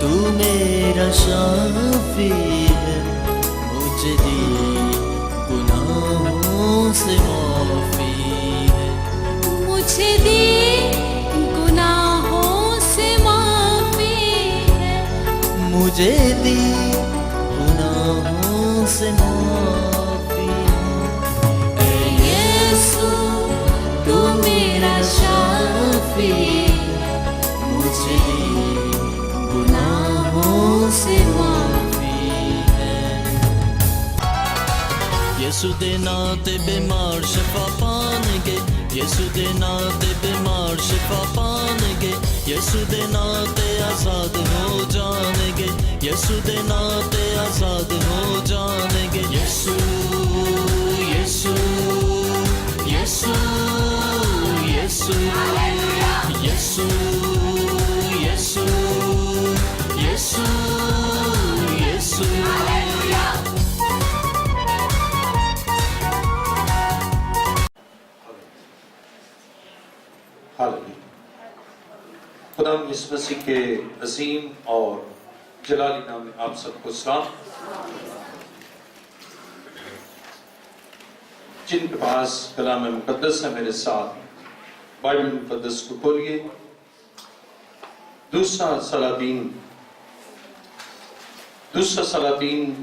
تو میرا شافی ہے، مجھے دی گناہوں سے معافی ہے، مجھے دی گناہوں سے معافی ہے، مجھے دی گناہوں سے معافی ہے۔ اے یسوع تو میرا شافی ہے، مجھے دی گناہوں سے معافی ہے۔ یسوع دے نام تے بیمار شفا پان گے، یسوع دے نام تے بیمار شفا پان گے، یسوع دے نام تے آزاد ہو جان گے، یسوع دے نام تے آزاد ہو جان گے۔ یسوع یسوع یسوع یسوع یسوع یسوع یسوع یسوع خدا یسوع مسیح کے عظیم اور جلالی نام میں آپ سب کو سلام۔ جن کے پاس کلام مقدس ہے میرے ساتھ بائبل مقدس کو کھولیے، دوسرا سلاطین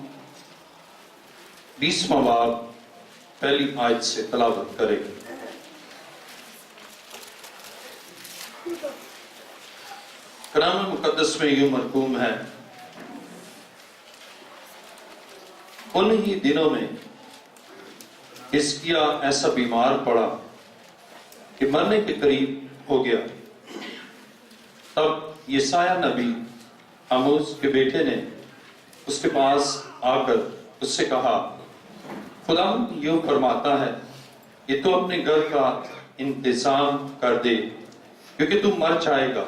20واں باب پہلی آیت سے تلاوت کرے۔ کلام مقدس میں یوں مرقوم ہے، انہی دنوں میں حزقیہ ایسا بیمار پڑا کہ مرنے کے قریب ہو گیا۔ تب یسایہ نبی آموز کے بیٹے نے اس کے پاس آ کر اس سے کہا، خداوند یوں فرماتا ہے کہ تو اپنے گھر کا انتظام کر دے، کیونکہ تو مر جائے گا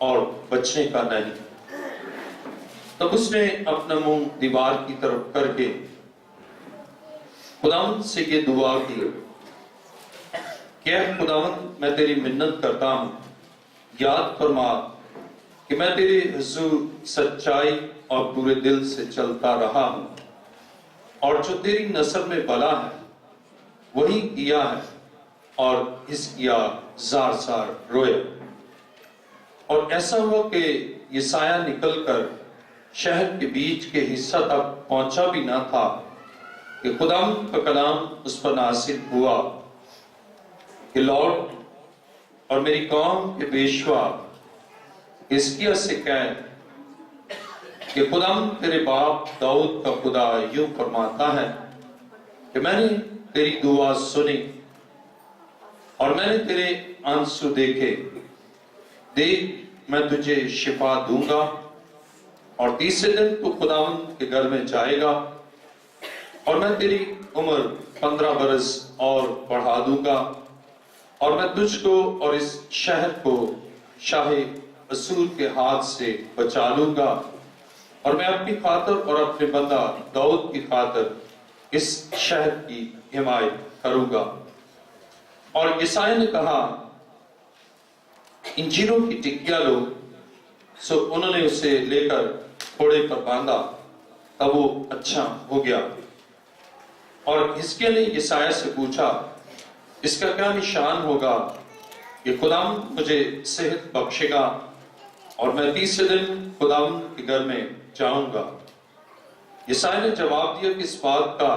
اور بچنے کا نہیں۔ تب اس نے اپنا منہ دیوار کی طرف کر کے خداوند سے یہ دعا کی کہ اے خداوند میں تیری منت کرتا ہوں، یاد فرما کہ میں تیرے حضور سچائی اور پورے دل سے چلتا رہا ہوں، اور جو تیری نظر میں بھلا ہے وہی کیا ہے۔ اور حزقیہ زار زار رویا، اور ایسا ہوا کہ یسایہ نکل کر شہر کے بیچ کے حصہ تک پہنچا بھی نہ تھا کہ خداوند کا کلام اس پر نازل ہوا کہ لوٹ اور میری قوم کے پیشوا حزقیہ سے کہہ کہ خداوند تیرے باپ داؤد کا خدا یوں فرماتا ہے کہ میں نے تیری دعا سنی اور میں نے تیرے آنسو دیکھے، دیکھ میں تجھے شفا دوں گا، اور تیسرے دن تو خداوند کے گھر میں جائے گا، اور میں تیری عمر 15 برس اور بڑھا دوں گا، اور میں تجھ کو اور اس شہر کو شاہ اسور کے ہاتھ سے بچا لوں گا، اور میں اپنی خاطر اور اپنے بندہ داؤد کی خاطر اس شہر کی حمایت کروں گا۔ اور یسایہ نے کہا، انجیروں کی ٹکیاں لو۔ سو انہوں نے اسے لے کر گھوڑے پر باندھا، تب وہ اچھا ہو گیا۔ اور حزقیہ نے یسایہ سے پوچھا، اس کا کیا نشان ہوگا کہ خداوند مجھے صحت بخشے گا اور میں تیسرے دن خداوند کے گھر میں جاؤں گا؟ یسایہ نے جواب دیا کہ اس بات کا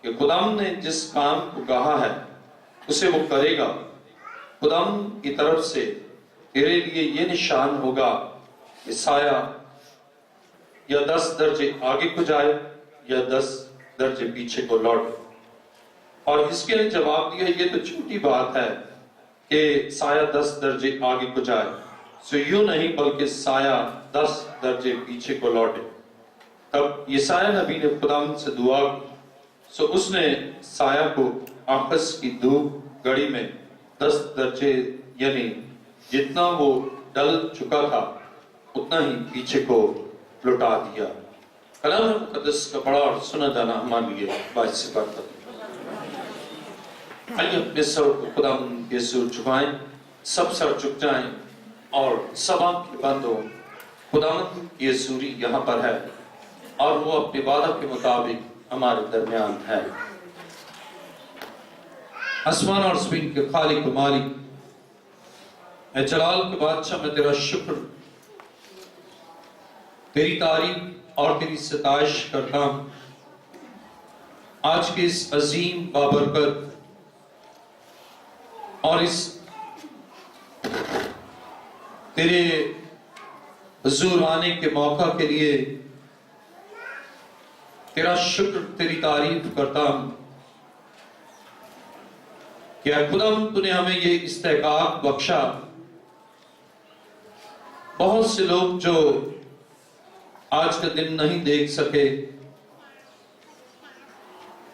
کہ خداوند نے جس کام کو کہا ہے اسے وہ کرے گا۔ خداوند کی طرف سے تیرے لیے یہ نشان ہوگا کہ سایہ یا 10 درجے آگے کو جائے یا 10 درجے پیچھے کو لوٹے۔ اور حزقیہ نے جواب دیا، یہ تو چھوٹی بات ہے کہ سایہ 10 درجے آگے کو جائے، سو یوں نہیں بلکہ سایہ 10 درجے پیچھے کو لوٹے۔ تب یسایہ نبی نے خداوند سے دعا کی، سو اس نے سایہ کو آپس کی دھوپ گڑی میں 10 درجے یعنی جتنا وہ ڈل چکا تھا اتنا ہی پیچھے کو لٹا دیا۔ کلام مقدس کا بڑا اور سنا جانا ہمارے لیے باعث برکت۔ آئیے اپنے سر کو خداوند کے حضور جھکائیں، سب سر جھک جائیں اور سب آنکھیں بند ہو، خداوند یہ سوری یہاں پر ہے اور وہ اپنے وعدہ کے مطابق ہمارے درمیان ہے۔ آسمان اور زمین کے خالق و مالک، اے جلال کے بادشاہ، میں تیرا شکر، تیری تعریف اور تیری ستائش کرتا ہوں آج کے اس عظیم بابرکت اور اس تیرے حضور آنے کے موقع کے لیے تیرا شکر، تیری تعریف کرتا ہوں کہ اے خداوند تو نے ہمیں یہ استحقاق بخشا۔ بہت سے لوگ جو آج کا دن نہیں دیکھ سکے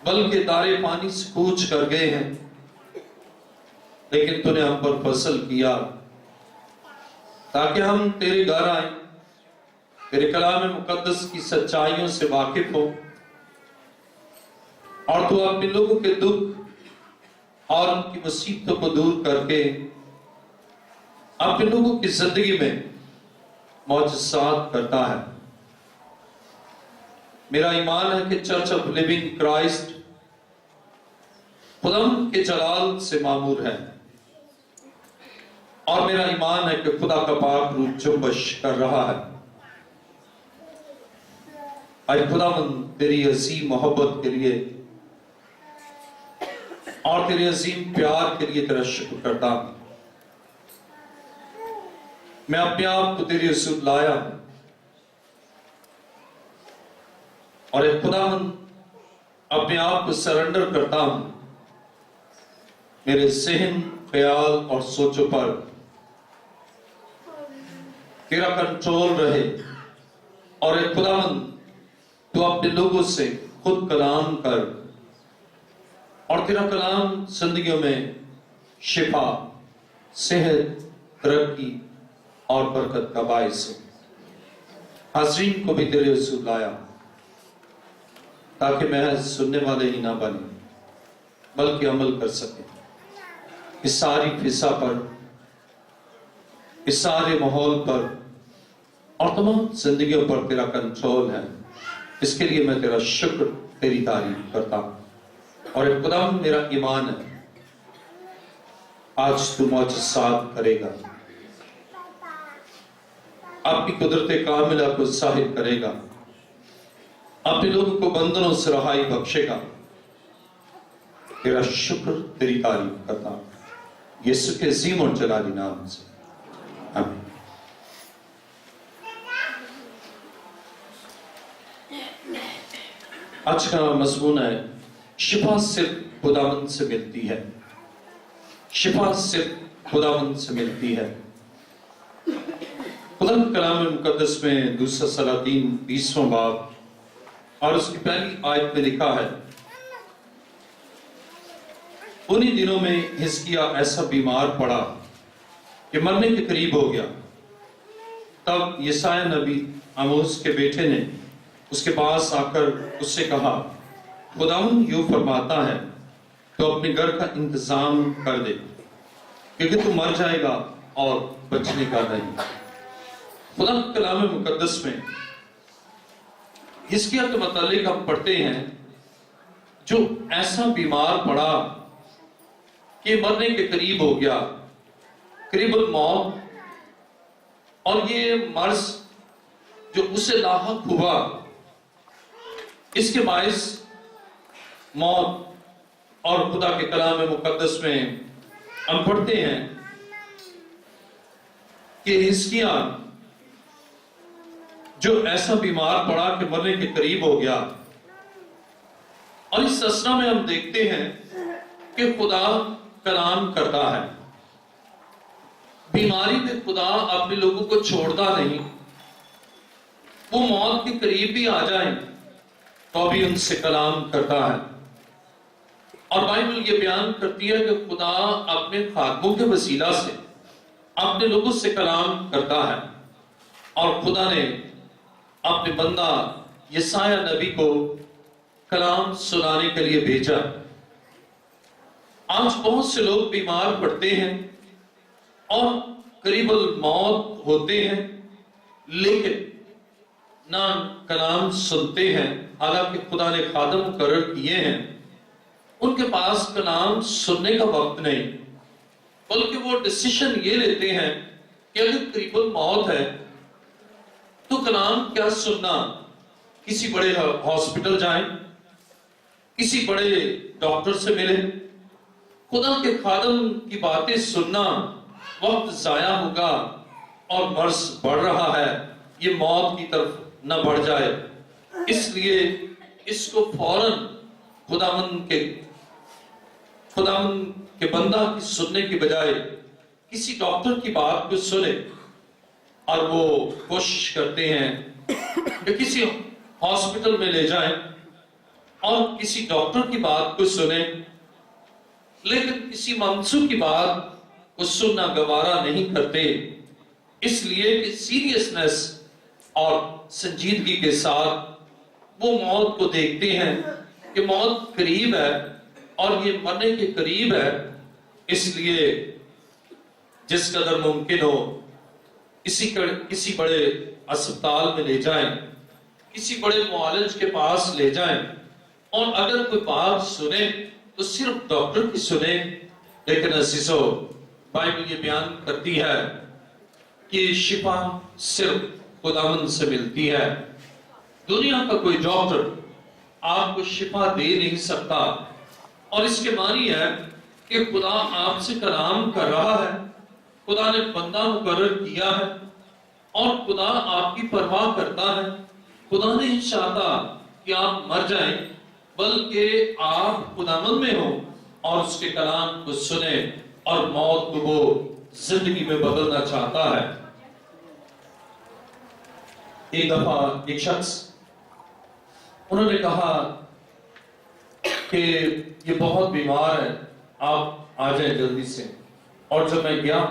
بلکہ تارے پانی سے کوچ کر گئے ہیں، لیکن تو نے ہم پر فضل کیا تاکہ ہم تیرے گھر آئیں، تیرے کلام مقدس کی سچائیوں سے واقف ہو، اور تو اپنے لوگوں کے دکھ اور ان کی مصیبتوں کو دور کر کے اپنے لوگوں کی زندگی میں معجزات کرتا ہے۔ میرا ایمان ہے کہ چرچ آف لیونگ کرائسٹ خداوند کے جلال سے معمور ہے، اور میرا ایمان ہے کہ خدا کا پاک روح جنبش کر رہا ہے۔ اے خداوند، تیری عظیم محبت کے لیے اور تیرے عظیم پیار کے لیے تیرا شکر کرتا ہوں۔ میں اپنے آپ کو تیرے حضور لایا ہوں، اور اے خداوند اپنے آپ کو سرنڈر کرتا ہوں، میرے ذہن، خیال اور سوچوں پر تیرا کنٹرول رہے، اور اے خداوند تو اپنے لوگوں سے خود کلام کر، اور تیرا کلام زندگیوں میں شفا، صحت، ترقی اور برکت کا باعث ہو۔ حاضرین کو بھی تیرے حضور لایا تاکہ محض سننے والے ہی نہ بنے بلکہ عمل کر سکے۔ اس ساری فضا پر، اس سارے ماحول پر اور تمام زندگیوں پر تیرا کنٹرول ہے، اس کے لیے میں تیرا شکر، تیری تعریف کرتا ہوں۔ اور اے خداوند، میرا ایمان ہے آج تو معجزات کرے گا، اپنی قدرت کاملہ کو ظاہر کرے گا، اپنے لوگوں کو بندنوں سے رہائی بخشے گا۔ تیرا شکر، تیری تعریف کرتا ہوں یسوع کے عظیم اور جلالی نام سے، آمین۔ آج کا مضمون ہے شفا صرف خداوند سے ملتی ہے، شفا صرف خداوند سے ملتی ہے۔ خدا کے کلام مقدس میں دوسرا سلاطین 20واں باب اور اس کی پہلی آیت میں لکھا ہے، انہی دنوں میں حزقیاہ ایسا بیمار پڑا کہ مرنے کے قریب ہو گیا۔ تب یسایہ نبی آموز کے بیٹے نے اس کے پاس آ کر اس سے کہا، خداوند یوں فرماتا ہے تو اپنے گھر کا انتظام کر دے، کیونکہ تو مر جائے گا اور بچنے کا نہیں۔ خدا کے کلام مقدس میں حزقیاہ کے متعلق ہم پڑھتے ہیں جو ایسا بیمار پڑا کہ مرنے کے قریب ہو گیا، قریب الموت، اور یہ مرض جو اسے لاحق ہوا اس کے باعث موت۔ اور خدا کے کلام مقدس میں ہم پڑھتے ہیں کہ حزقیاہ جو ایسا بیمار پڑا کہ مرنے کے قریب ہو گیا، اور اس اثنا میں ہم دیکھتے ہیں کہ خدا کلام کرتا ہے۔ بیماری میں خدا اپنے لوگوں کو چھوڑتا نہیں، وہ موت کے قریب بھی آ جائیں تو بھی ان سے کلام کرتا ہے۔ اور بائبل یہ بیان کرتی ہے کہ خدا اپنے خادموں کے وسیلہ سے اپنے لوگوں سے کلام کرتا ہے، اور خدا نے اپنے بندہ یسایہ نبی کو کلام سنانے کے لیے بھیجا۔ آج بہت سے لوگ بیمار پڑتے ہیں اور قریب الموت ہوتے ہیں، لیکن نہ کلام سنتے ہیں، حالانکہ خدا نے خادم مقرر کیے ہیں، ان کے پاس کلام سننے کا وقت نہیں، بلکہ وہ ڈیسیشن یہ لیتے ہیں کہ اگر قریب الموت ہے تو کلام کیا سننا، کسی بڑے ہاسپٹل جائیں، کسی بڑے ڈاکٹر سے ملیں، خدا کے خادم کی باتیں سننا وقت ضائع ہوگا اور مرض بڑھ رہا ہے، یہ موت کی طرف نہ بڑھ جائے۔ اس لیے اس کو فوراً خداوند کے بندہ کی سننے کی بجائے کسی ڈاکٹر کی بات کو سنے، اور وہ کوشش کرتے ہیں کہ کسی ہاسپٹل میں لے جائیں اور کسی ڈاکٹر کی بات کو سنیں، لیکن کسی منصوب کی بات کو سننا گوارا نہیں کرتے، اس لیے کہ سیریسنس اور سنجیدگی کے ساتھ وہ موت کو دیکھتے ہیں کہ موت قریب ہے اور یہ مرنے کے قریب ہے، اس لیے جس قدر ممکن ہو کسی بڑے اسپتال میں لے جائیں، کسی بڑے معالج کے پاس لے جائیں، اور اگر کوئی بات سنے تو صرف ڈاکٹر کی سنیں۔ لیکن عزیزو، بائبل یہ بیان کرتی ہے کہ شفا صرف خداوند سے ملتی ہے۔ دنیا کا کوئی ڈاکٹر آپ کو شفا دے نہیں سکتا، اور اس کے معنی ہے کہ خدا آپ سے کلام کر رہا ہے، خدا نے بندہ مقرر کیا ہے، اور خدا آپ کی پرواہ کرتا ہے۔ خدا نہیں چاہتا کہ آپ مر جائیں، بلکہ آپ خداوند میں ہوں اور اس کے کلام کو سنیں، اور موت کو وہ زندگی میں بدلنا چاہتا ہے۔ ایک دفعہ ایک شخص، انہوں نے کہا کہ یہ بہت بیمار ہے، آپ آ جائیں جلدی سے، اور جب میں گیا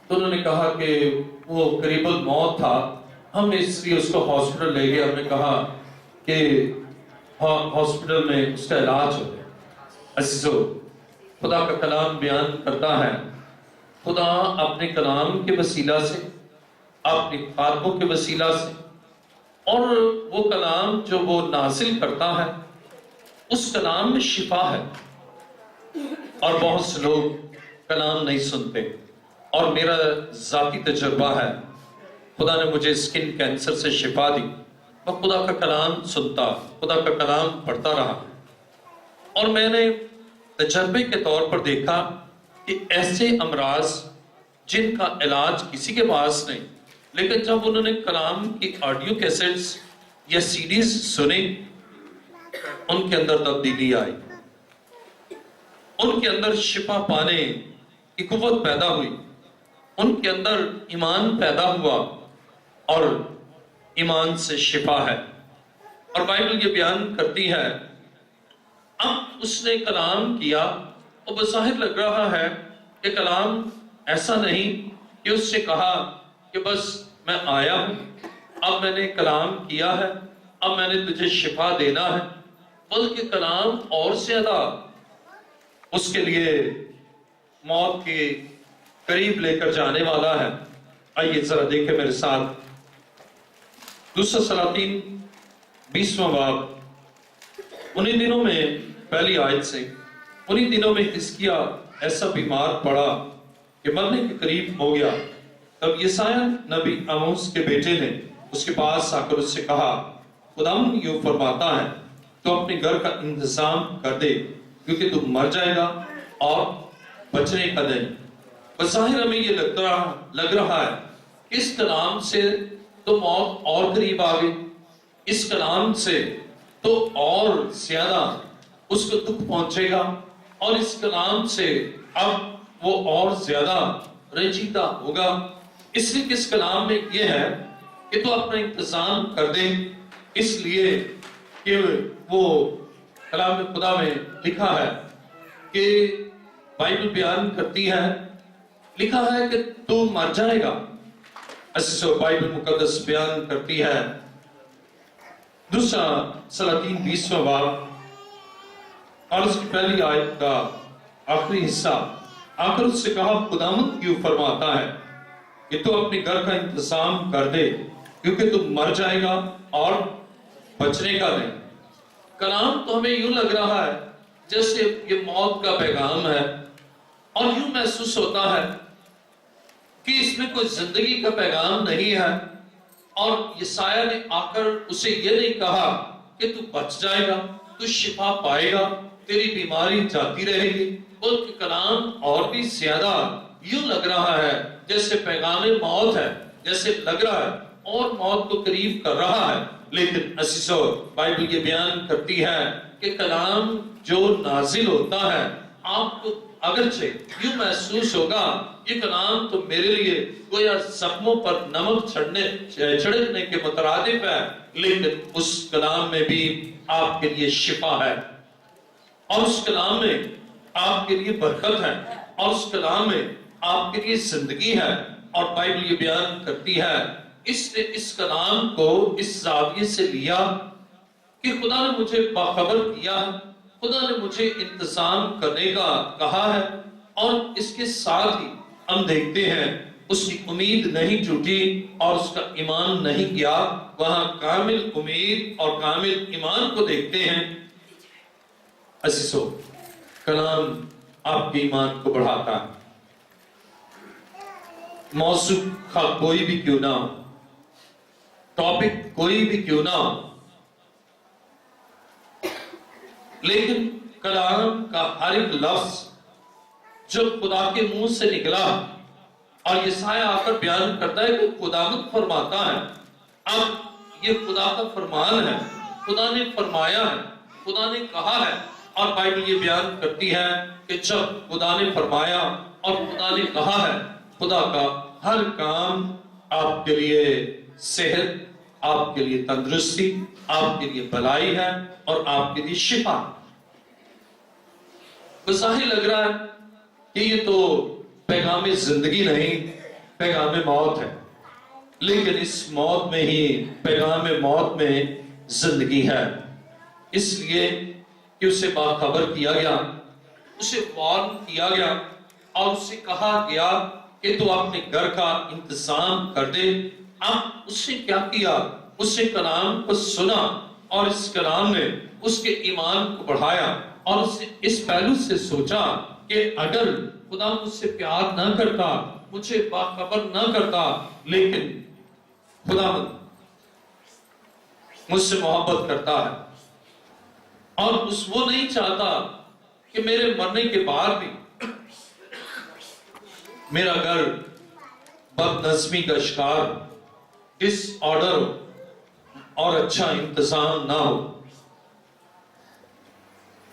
تو انہوں نے کہا کہ وہ قریب الموت تھا، ہم نے اس لیے اس کو ہاسپٹل لے گئے، ہم نے کہا کہ ہاسپٹل میں اس کا علاج ہو گیا۔ عزیزو، خدا کا کلام بیان کرتا ہے، خدا اپنے کلام کے وسیلہ سے، اپنے خادموں کے وسیلہ سے، اور وہ کلام جو وہ نازل کرتا ہے، اس کلام میں شفا ہے۔ اور بہت سے لوگ کلام نہیں سنتے، اور میرا ذاتی تجربہ ہے، خدا نے مجھے اسکن کینسر سے شفا دی، میں خدا کا کلام سنتا، خدا کا کلام پڑھتا رہا، اور میں نے تجربے کے طور پر دیکھا کہ ایسے امراض جن کا علاج کسی کے پاس نہیں، لیکن جب انہوں نے کلام کی آڈیو کیسٹس یا سی ڈیز سنی، ان کے اندر تبدیلی آئی، ان کے اندر شفا پانے کی قوت پیدا ہوئی، ان کے اندر ایمان پیدا ہوا، اور ایمان سے شفا ہے۔ اور بائبل یہ بیان کرتی ہے، اب اس نے کلام کیا، اور بظاہر لگ رہا ہے کہ کلام ایسا نہیں کہ اس سے کہا کہ بس میں آیا ہوں، اب میں نے کلام کیا ہے، اب میں نے تجھے شفا دینا ہے، بلکہ کلام اور زیادہ اس کے لیے موت کے قریب لے کر جانے والا ہے۔ آئیے ذرا دیکھیں میرے ساتھ دوسرا سلاطین 20واں باب، انہی دنوں میں پہلی آیت سے، انہی دنوں میں حزقیہ ایسا بیمار پڑا کہ مرنے کے قریب ہو گیا۔ تب یسایہ نبی آموس کے بیٹے نے اس کے پاس آ کر اس سے کہا، خداوند یوں فرماتا ہے، تو اپنے گھر کا انتظام کر دے، کیونکہ تو مر جائے گا اور بچنے کا نہیں۔ بظاہر ہمیں یہ لگ رہا ہے کہ اس کلام سے تو موت اور قریب آ گئی، اس کلام سے تو اور زیادہ اس کو دکھ پہنچے گا، اور اس کلام سے اب وہ اور زیادہ رنجیدہ ہوگا۔ اس لیے کہ اس کلام میں یہ ہے کہ تو اپنا انتظام کر دے، اس لیے کہ وہ کلام خدا میں لکھا ہے کہ بائبل بیان کرتی ہے، لکھا ہے کہ تو مر جائے گا۔ عزیزو، بائبل مقدس بیان کرتی ہے، دوسرا سلاطین 20واں باب اور اس کی پہلی آیت کا آخری حصہ، آخر اس سے کہا، خداوند یوں فرماتا ہے کہ تو اپنے گھر کا انتظام کر دے، کیونکہ تو مر جائے گا اور بچنے کا نہیں۔ کلام تو ہمیں یوں لگ رہا ہے جیسے یہ موت کا پیغام ہے، اور یوں محسوس ہوتا ہے کہ اس میں کوئی زندگی کا پیغام نہیں ہے، اور یسایہ نے آ کر اسے یہ نہیں کہا کہ تو بچ جائے گا، تو شفا پائے گا، تیری بیماری جاتی رہے گی، بلکہ کلام اور بھی زیادہ یوں لگ رہا ہے جیسے پیغام موت ہے، جیسے لگ رہا ہے اور موت کو قریب کر رہا ہے۔ لیکن عزیزو، بائبل یہ بیان کرتی ہے کہ کلام جو نازل ہوتا ہے، آپ کو اگرچہ یوں محسوس ہوگا یہ کلام تو میرے لیے گویا زخموں پر نمک چھڑکنے کے مترادف ہے، لیکن اس کلام میں بھی آپ کے لیے شفا ہے، اور اس کلام میں آپ کے لیے برکت ہے، اور اس کلام میں آپ کے لیے زندگی ہے۔ اور بائبل یہ بیان کرتی ہے اس نے اس کلام کو اس زاویے سے لیا کہ خدا نے مجھے باخبر کیا، خدا نے مجھے انتظام کرنے کا کہا ہے، اور اس کے ساتھ ہی ہم دیکھتے ہیں اس کی امید نہیں ٹوٹی اور اس کا ایمان نہیں گیا۔ وہاں کامل امید اور کامل ایمان کو دیکھتے ہیں۔ عزیزو، کلام آپ کے ایمان کو بڑھاتا ہے، موضوع کوئی بھی کیوں نہ ہو، ٹاپک کوئی بھی کیوں نہ ہو، لیکن کلام کا ہر ایک لفظ جو خدا کے منہ سے نکلا، اور یسایہ آ کر بیان کرتا ہے کہ خداوند فرماتا ہے، اب یہ خدا کا فرمان ہے، خدا نے فرمایا ہے، خدا نے کہا ہے۔ اور بائبل یہ بیان کرتی ہے کہ جب خدا نے فرمایا اور خدا نے کہا ہے، خدا کا ہر کام آپ کے لیے صحت، آپ کے لیے تندرستی، آپ کے لیے بھلائی ہے، اور آپ کے لیے شفا۔ بظاہر لگ رہا ہے کہ یہ تو پیغام زندگی نہیں، پیغام موت ہے، لیکن اس موت میں ہی، پیغام موت میں زندگی ہے، اس لیے کہ اسے باخبر کیا گیا، اسے وارن کیا گیا، اور اسے کہا گیا کہ تو اپنے گھر کا انتظام کر دے۔ اب اس نے کیا کیا؟ اس نے کلام کو سنا، اور اس کلام نے اس کے ایمان کو بڑھایا، اور اس نے اس پہلو سے سوچا کہ اگر خدا مجھ سے پیار نہ کرتا، مجھے باخبر نہ کرتا، لیکن خدا مجھ سے محبت کرتا ہے، اور وہ نہیں چاہتا کہ میرے مرنے کے بعد بھی میرا گھر بد نظمی کا شکار، ڈس آرڈر ہو اور اچھا انتظام نہ ہو۔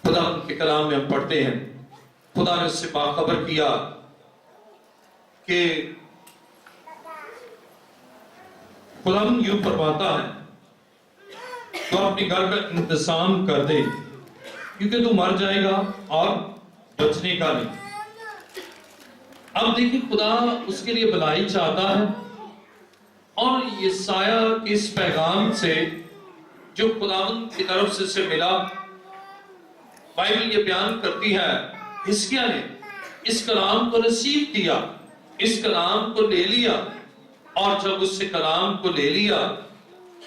خدا کے کلام میں ہم پڑھتے ہیں خدا نے اس سے باخبر کیا کہ خدا یوں فرماتا ہے تو اپنے گھر کا انتظام کر دے، کیونکہ تو مر جائے گا اور بچنے کا نہیں۔ اب دیکھیں خدا اس کے لیے بھلائی چاہتا ہے، اور یسایہ کے اس پیغام سے جو خداوند کی طرف سے اسے ملا، بائبل یہ بیان کرتی ہے حزقیہ نے اس کلام کو ریسیو کیا، اس کلام کو لے لیا، اور جب اس سے کلام کو لے لیا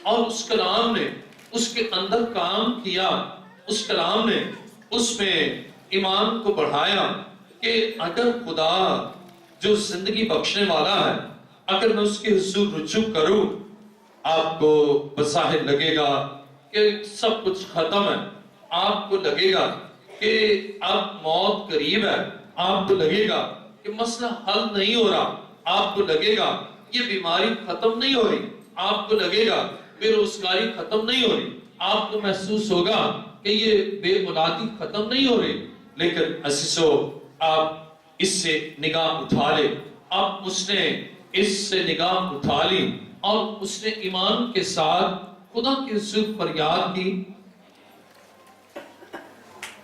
اور اس کلام نے اس کے اندر کام کیا، اس کلام نے اس میں ایمان کو بڑھایا کہ اگر خدا جو زندگی بخشنے والا ہے، اگر میں اس کے حضور رجوع کروں، آپ کو بظاہر لگے گا کہ سب کچھ ختم ہے، آپ کو لگے گا کہ اب موت قریب ہے، آپ کو لگے گا کہ مسئلہ حل نہیں ہو رہا، آپ کو لگے گا یہ بیماری ختم نہیں ہو رہی، آپ کو لگے گا بے روزگاری ختم نہیں ہو رہی، آپ کو محسوس ہوگا کہ یہ بے اولادی ختم نہیں ہو رہی، لیکن عزیزو آپ اس سے نگاہ اٹھا لے۔ اب اس نے اس سے نگاہ اٹھا لی اور اس نے ایمان کے ساتھ خدا کے حضور فریاد کی،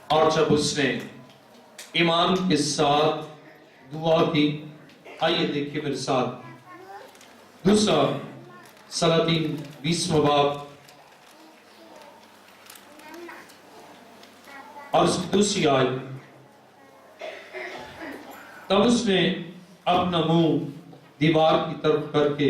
اور جب اس نے ایمان کے ساتھ دعا کی، آئیے دیکھیے میرے ساتھ دوسرا سلاطین 20واں باب اور اس کی دوسری آیت۔ تب اس نے اپنا منہ دیوار کی طرف کر کے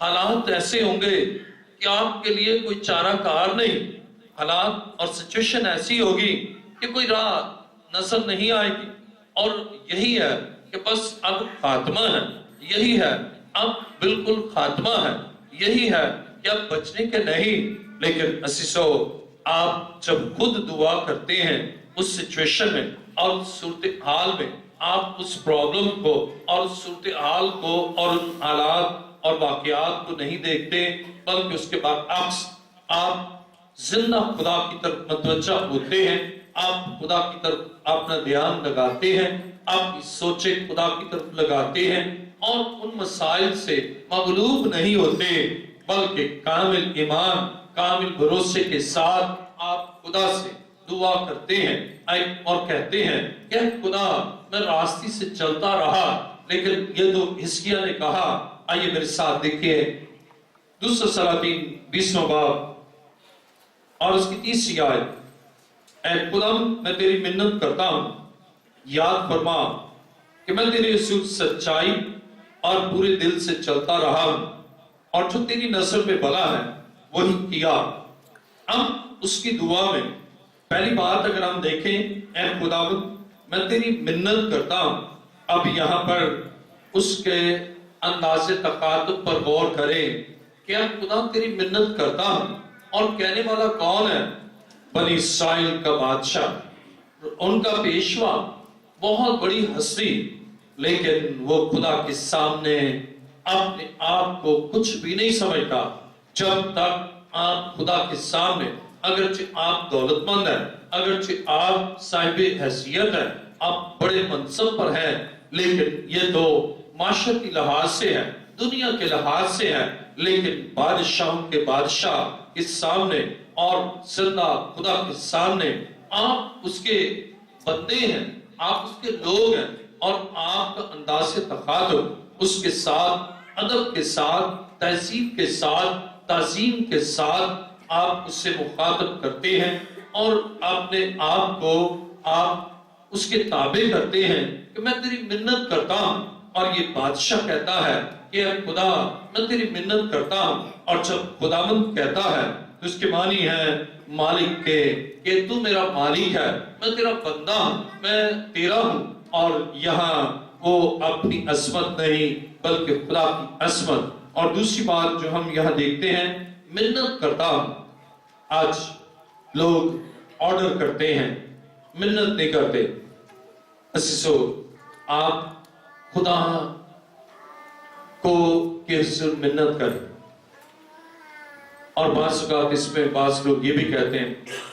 حالات ایسے ہوں گے کہ آپ کے لیے کوئی چارہ کار نہیں، حالات اور سچویشن ایسی ہوگی کہ کوئی راہ نظر نہیں آئے گی، اور یہی ہے کہ بس اب خاتمہ ہے، یہی ہے اب بالکل خاتمہ ہے، یہی ہے کہ اب بچنے کے نہیں۔ لیکن عزیزو، آپ جب خود دعا کرتے ہیں اس سچویشن میں اور صورتحال میں، آپ اس پرابلم کو اور صورتحال کو اور ان حالات اور واقعات کو نہیں دیکھتے، بلکہ اس کے بعد آپ زندہ خدا کی طرف متوجہ ہوتے ہیں، آپ خدا کی طرف اپنا دھیان لگاتے ہیں، آپ کی سوچیں خدا کی طرف لگاتے ہیں، اور ان مسائل سے مغلوب نہیں ہوتے، بلکہ کامل ایمان، کامل بھروسے کے ساتھ آپ خدا سے دعا کرتے ہیں اور کہتے ہیں کہ خدا میں راستے سے چلتا رہا، لیکن یہ تو حزقیہ نے کہا۔ آئیے میرے ساتھ دیکھیے دوسرا سلاطین 20واں باب اور اس کی 30 آیت۔ اے خدا میں تیری منت کرتا ہوں، یاد فرما کہ میں تیرے اصول سچائی اور پورے دل سے چلتا رہا ہوں، اور جو تیری نظر میں بھلا ہے وہی کیا۔ اب اس کی دعا میں پہلی بات اگر ہم دیکھیں، اے خداوند میں تیری منت کرتا ہوں، اب یہاں پر اس کے انداز تخاطب پر غور کریں کہ اے خدا تیری منت کرتا ہوں، اور کہنے والا کون ہے؟ بنی اسرائیل کا بادشاہ، ان کا پیشوا، بہت بڑی ہستی، لیکن وہ خدا کے سامنے اپنے آپ کو کچھ بھی نہیں سمجھتا۔ جب تک آپ خدا کے سامنے، اگرچہ آپ دولت مند ہیں، اگرچہ آپ صاحب حیثیت ہیں، آپ بڑے منصب پر ہیں، لیکن یہ تو معاشرتی لحاظ سے ہے، دنیا کے لحاظ سے ہے، لیکن بادشاہوں کے بادشاہ کے سامنے اور زندہ خدا کے سامنے آپ اس کے بندے ہیں، آپ اس کے لوگ ہیں، اور آپ کا انداز تخاطب اس کے ساتھ، ادب کے ساتھ، تہذیب کے ساتھ، تعظیم کے ساتھ آپ اس سے مخاطب کرتے ہیں، اور اپنے آپ کو آپ اس کے تابع کرتے ہیں کہ میں تیری منت کرتا ہوں۔ اور یہ بادشاہ کہتا ہے کہ اے خدا میں تیری منت کرتا ہوں، اور جب خداوند کہتا ہے تو اس کے معنی ہے مالک کے، کہ تو میرا مالک ہے، میں تیرا بندہ ہوں، میں تیرا ہوں۔ اور یہاں وہ اپنی عظمت نہیں بلکہ خدا کی عظمت۔ اور دوسری بات جو ہم یہاں دیکھتے ہیں، منت کرتا ہوں۔ آج لوگ آرڈر کرتے ہیں، منت نہیں کرتے۔ عزیزو، آپ خدا کو کے حضور منت کریں، اور بعض اوقات اس میں بعض لوگ یہ بھی کہتے ہیں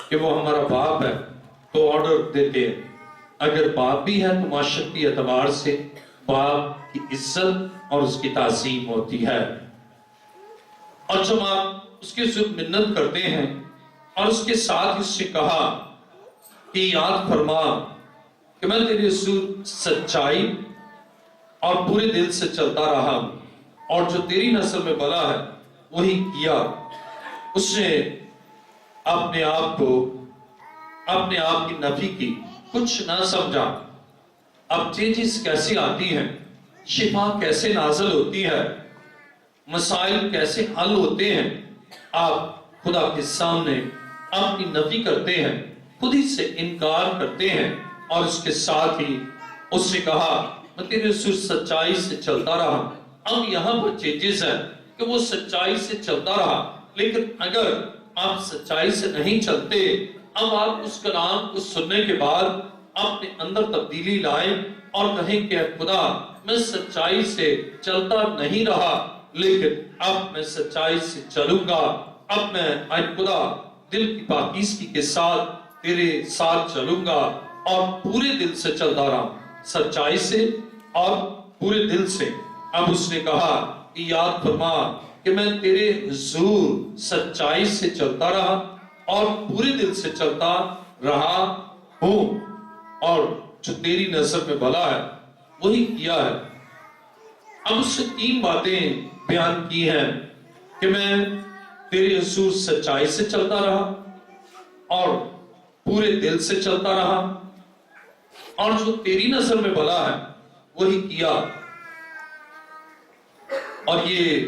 کہ وہ ہمارا باپ ہے تو آرڈر دیتے ہیں۔ اگر باپ بھی ہے تو معاشرتی اعتبار سے باپ کی عزت اور اس کی تعظیم ہوتی ہے، اور جب آپ اس کے حضور منت کرتے ہیں اور اس کے ساتھ اس سے کہا کہ یاد فرما کہ میں تیرے حضور سچائی اور پورے دل سے چلتا رہا، اور جو تیری نظر میں بھلا ہے وہی کیا۔ اس نے اپنے آپ کی نفی کی، کچھ نہ سمجھا۔ اب چینجز کیسے آتی ہیں، شفا کیسے نازل ہوتی ہے، مسائل کیسے حل ہوتے ہیں، آپ خدا کے سامنے اپنی نفی کرتے ہیں، خود ہی سے انکار کرتے ہیں، اور اس کے ساتھ ہی اس سے کہا میں تیرے رسول سچائی سے چلتا رہا۔ اب یہاں پر چینجز ہے کہ وہ سچائی سے چلتا رہا، لیکن اگر آپ سچائی سے نہیں چلتے، اب آپ اس کلام کو سننے کے بعد اپنے اندر تبدیلی لائیں اور کہیں کہ خدا میں سچائی سے چلتا نہیں رہا، لیکن اب میں سچائی سے چلوں گا، اب میں اے خدا دل کی پاکیزگی کے ساتھ تیرے ساتھ چلوں گا، اور پورے دل سے چلتا رہا، سچائی سے اور پورے دل سے۔ اب اس نے کہا کہ یاد فرما کہ میں تیرے حضور سچائی سے چلتا رہا اور پورے دل سے چلتا رہا ہوں، اور جو تیری نظر میں بھلا ہے وہی کیا ہے۔ اب اس سے 3 باتیں بیان کی ہیں کہ میں تیرے حضور سچائی سے چلتا رہا اور پورے دل سے چلتا رہا، اور جو تیری نظر میں بھلا ہے وہی کیا۔ اور یہ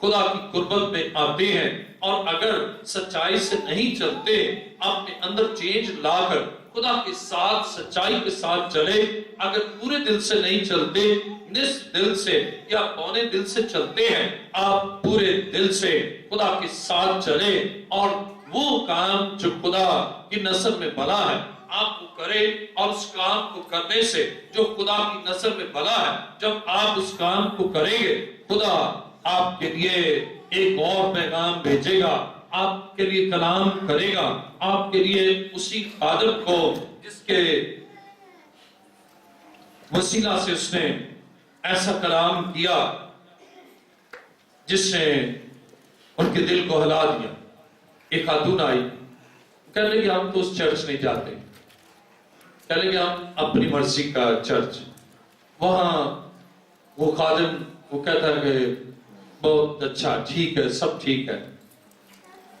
خدا کی قربت میں آتے ہیں، اور اگر سچائی سے نہیں چلتے، اپنے اندر چینج لا کر خدا کے ساتھ سچائی کے ساتھ چلے، اگر پورے دل سے نہیں چلتے، نصف دل سے یا پونے دل سے چلتے ہیں، آپ پورے دل سے خدا کے ساتھ چلے، اور وہ کام جو خدا کی نظر میں بھلا ہے آپ کو کرے، اور اس کام کو کرنے سے جو خدا کی نظر میں بھلا ہے، جب آپ اس کام کو کریں گے، خدا آپ کے لیے ایک اور پیغام بھیجے گا، آپ کے لیے کلام کرے گا، آپ کے لیے اسی خادم کو جس کے وسیلہ سے اس نے ایسا کلام کیا جس نے ان کے دل کو ہلا دیا۔ ایک خاتون آئی، کہنے لگی ہم تو اس چرچ نہیں جاتے، کہنے لگی ہم اپنی مرضی کا چرچ، وہاں وہ خادم وہ کہتا ہے کہ بہت اچھا، ٹھیک ہے، سب ٹھیک ہے،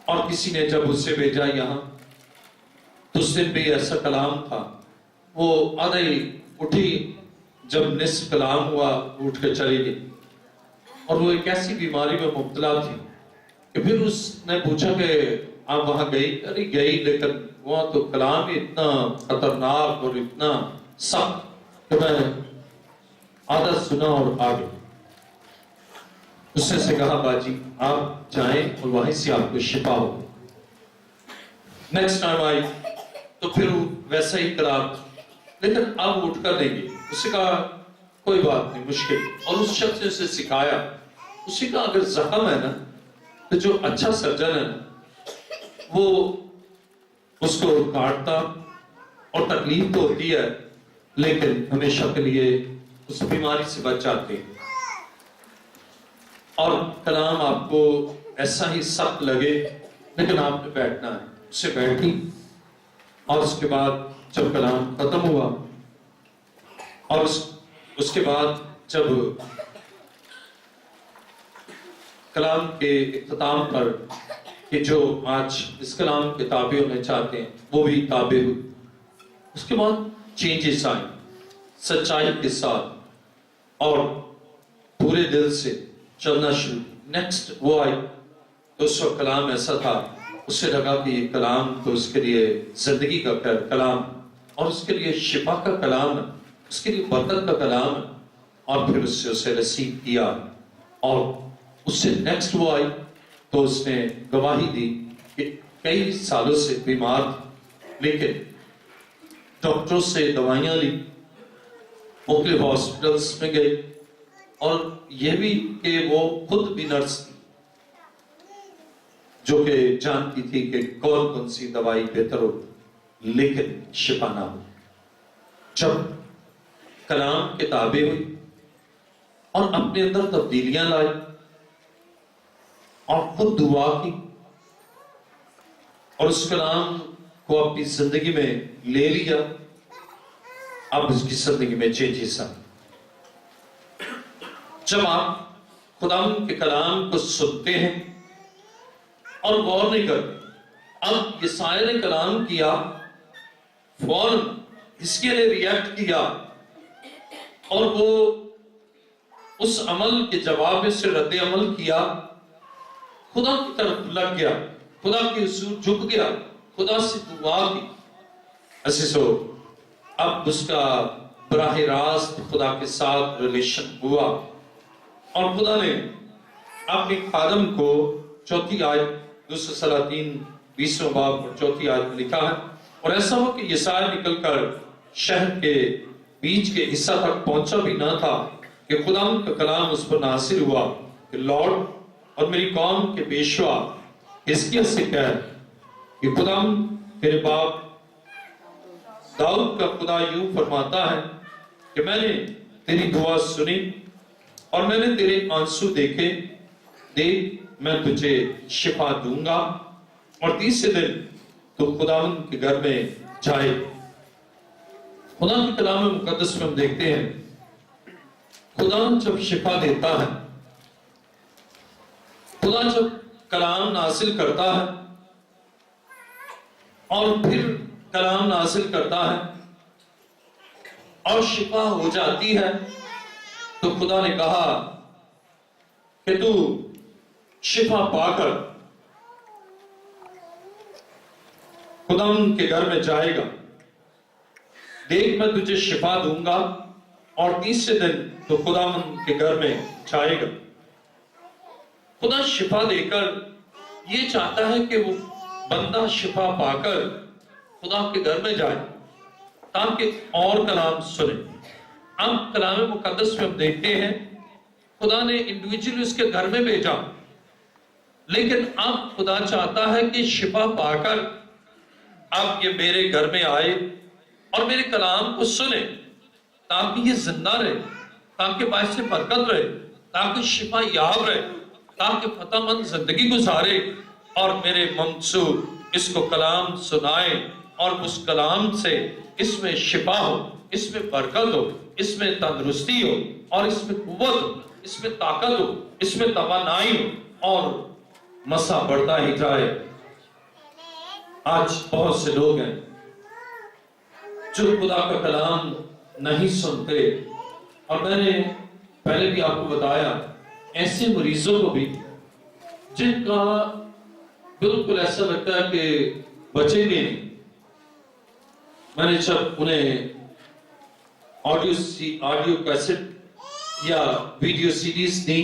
اور کسی نے جب اسے بھیجا یہاں تو اس دن بھی ایسا کلام تھا، وہ آدھے اٹھی، جب نصف کلام ہوا اٹھ کے چلی گئی، اور وہ ایک ایسی بیماری میں مبتلا تھی کہ پھر اس نے پوچھا کہ آپ وہاں گئی؟ ارے گئی، لیکن وہاں تو کلام ہی اتنا خطرناک اور اتنا سخت کہ میں آدھا سنا اور آ گئی۔ اس نے سے کہا باجی آپ جائیں اور وہیں سے آپ کو شفا ہو۔ نیکسٹ ٹائم آئی تو پھر ویسا ہی کلام، لیکن اب اٹھ کر نہیں گئی۔ اس نے کہا کوئی بات نہیں، مشکل، اور اس شخص نے اسے سکھایا، اس نے کہا اگر زخم ہے نا تو جو اچھا سرجن ہے نا وہ اس کو کاٹتا، اور تکلیف تو ہوتی ہے لیکن ہمیشہ کے لیے اس بیماری سے بچ جاتے ہیں۔ اور کلام آپ کو ایسا ہی سخت لگے لیکن آپ نے بیٹھنا ہے۔ اسے بیٹھی، اور اس کے بعد جب کلام ختم ہوا، اور اس کے بعد جب کلام کے اختتام پر کہ جو آج اس کلام کے تابع ہونے چاہتے ہیں وہ بھی تابع ہوئے، اس کے بعد چینجز آئیں سچائی کے ساتھ اور پورے دل سے چلنا شروع۔ نیکسٹ وہ آئی تو اس وقت کلام ایسا تھا، اس سے لگا کہ یہ کلام تو اس کے لیے زندگی کا کلام، اور اس کے لیے شفا کا کلام ہے، اس کے لیے برکت کا کلام ہے، اور پھر اس سے اسے رسیو کیا۔ اور اس سے نیکسٹ وہ آئی تو اس نے گواہی دی کہ کئی سالوں سے بیمار تھی، لیکن ڈاکٹروں سے دوائیاں لی، مختلف ہاسپٹلس میں گئی، اور یہ بھی کہ وہ خود بھی نرس تھی جو کہ جانتی تھی کہ کون کون سی دوائی بہتر ہو، لیکن شفا نہ ہو۔ جب کلام کے تابع ہوئی اور اپنے اندر تبدیلیاں لائی اور خود دعا کی اور اس کلام کو اپنی زندگی میں لے لیا، اب اس کی زندگی میں چینجز آئے۔ جب آپ خداوند کے کلام کو سنتے ہیں اور غور نہیں کرتے، اب یسایا نے کلام کیا، فوراً اس کے لیے ریئیکٹ کیا، اور وہ اس عمل کے جواب میں سے رد عمل کیا، خدا کی طرف لگ گیا، خدا کے حضور جھک گیا، خدا سے دعا کی۔ عزیزو، اب اس کا براہ راست خدا کے ساتھ ریلیشن ہوا، اور خدا نے اپنے خادم کو چوتھی آیت 2 باب اور چوتھی آیت میں لکھا ہے، اور ایسا ہو کہ یسایا نکل کر شہر کے بیچ کے حصہ تک پہنچا بھی نہ تھا کہ خداوند کا کلام اس پر نازل ہوا کہ لوٹ اور میری قوم کے پیشوا حزقیہ سے کہہ کہ خداوند تیرے باپ داؤد کا خدا یوں فرماتا ہے کہ میں نے تیری دعا سنی اور میں نے تیرے آنسو دیکھے، دیکھ میں تجھے شفا دوں گا، اور تیسرے دن تو خداوند کے گھر میں جائے۔ خدا کے کلام مقدس میں ہم دیکھتے ہیں خدا جب شفا دیتا ہے، خدا جب کلام نازل کرتا ہے اور پھر کلام نازل کرتا ہے اور شفا ہو جاتی ہے، تو خدا نے کہا کہ تو شفا پا کر خداوند کے گھر میں جائے گا. دیکھ میں تجھے شفا دوں گا اور تیسرے دن تو خداوند کے گھر میں جائے گا. خدا شفا دے کر یہ چاہتا ہے کہ وہ بندہ شفا پا کر خدا کے گھر میں جائے تاکہ اور کلام سنے. اب کلام مقدس میں ہم دیکھتے ہیں خدا نے انڈیویجول اس کے گھر میں بھیجا، لیکن اب خدا چاہتا ہے کہ شفا پا کر اب یہ میرے گھر میں آئے اور میرے کلام کو سنے تاکہ یہ زندہ رہے، تاکہ باعث برکت رہے، تاکہ شفا یاب رہے، تاکہ فتح مند زندگی گزارے اور میرے منصور اس کو کلام سنائے اور اس کلام سے اس میں شفا ہو، اس میں برکت ہو، اس میں تندرستی ہو اور اس میں قوت ہو، اس میں طاقت ہو، اس میں توانائی ہو اور مسا بڑھتا ہی جائے. آج بہت سے لوگ ہیں جو خدا کا کلام نہیں سنتے، اور میں نے پہلے بھی آپ کو بتایا ایسے مریضوں کو بھی جن کا بالکل ایسا لگتا ہے کہ بچیں گے نہیں. میں نے جب انہیں آڈیو کیسٹ یا ویڈیو سیریز دی